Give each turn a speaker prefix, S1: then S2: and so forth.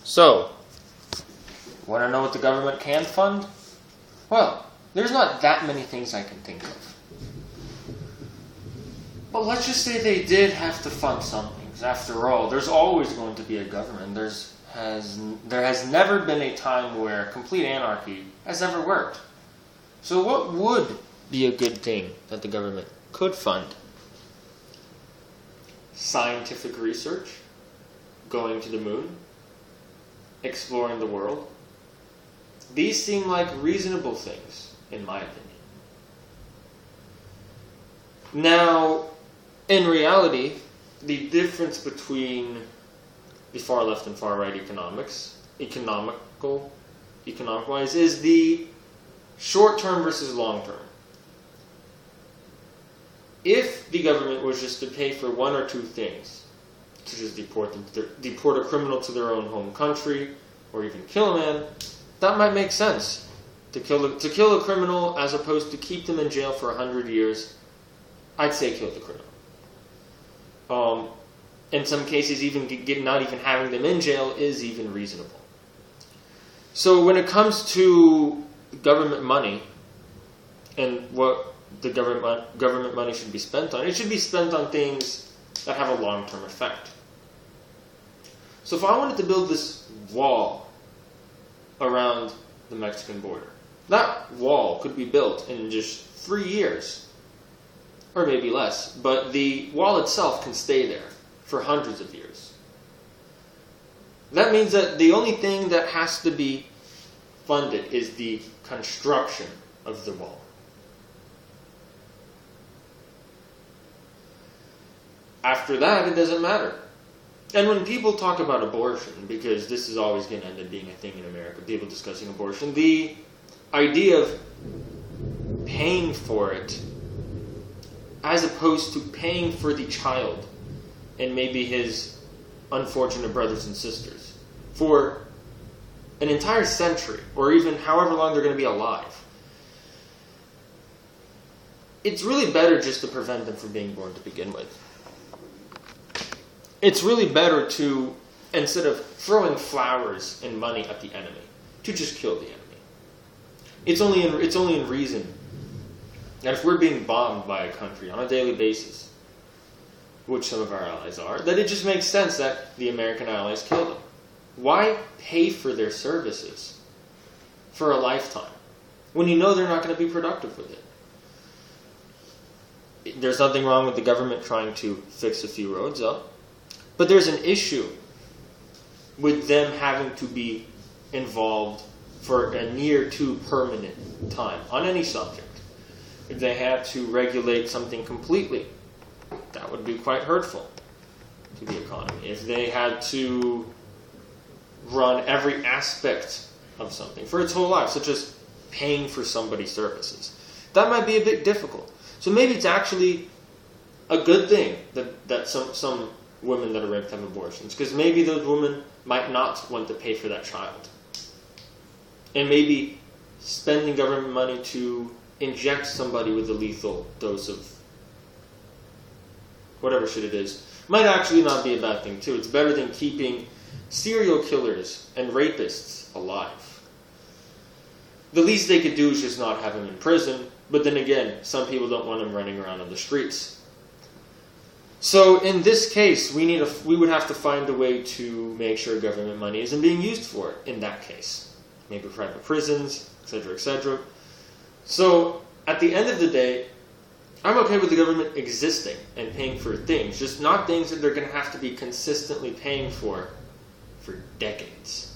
S1: So, want to know what the government can fund? Well, there's not that many things I can think of. But let's just say they did have to fund some things. After all, there's always going to be a government. There has never been a time where complete anarchy has ever worked. So what would be a good thing that the government could fund? Scientific research, going to the moon, exploring the world. These seem like reasonable things, in my opinion. Now, in reality, the difference between the far left and far right economic-wise, is the short-term versus long-term. If the government was just to pay for one or two things, to just deport a criminal to their own home country, or even kill a man, that might make sense. To kill a criminal as opposed to keep them in jail for 100 years, I'd say kill the criminal. In some cases, even not even having them in jail is even reasonable. So when it comes to government money and what the government money should be spent on, it should be spent on things that have a long-term effect. So if I wanted to build this wall around the Mexican border, that wall could be built in just 3 years, or maybe less, but the wall itself can stay there for hundreds of years. That means that the only thing that has to be funded is the construction of the wall. After that, it doesn't matter. And when people talk about abortion, because this is always going to end up being a thing in America, people discussing abortion, the idea of paying for it as opposed to paying for the child and maybe his unfortunate brothers and sisters for an entire century, or even however long they're going to be alive. It's really better just to prevent them from being born to begin with. It's really better to, instead of throwing flowers and money at the enemy, to just kill the enemy. It's only in reason that if we're being bombed by a country on a daily basis, which some of our allies are, that it just makes sense that the American allies kill them. Why pay for their services for a lifetime when you know they're not going to be productive with it? There's nothing wrong with the government trying to fix a few roads up, but there's an issue with them having to be involved for a near to permanent time on any subject. If they had to regulate something completely, that would be quite hurtful to the economy. If they had to run every aspect of something for its whole life, such as paying for somebody's services, that might be a bit difficult. So maybe it's actually a good thing that some women that are raped have abortions, because maybe those women might not want to pay for that child. And maybe spending government money to inject somebody with a lethal dose of whatever shit it is might actually not be a bad thing too. It's better than keeping serial killers and rapists alive. The least they could do is just not have them in prison, but then again, some people don't want them running around on the streets. So in this case, we would have to find a way to make sure government money isn't being used for it in that case. Maybe private prisons, etc., etc. So at the end of the day, I'm okay with the government existing and paying for things, just not things that they're going to have to be consistently paying for decades.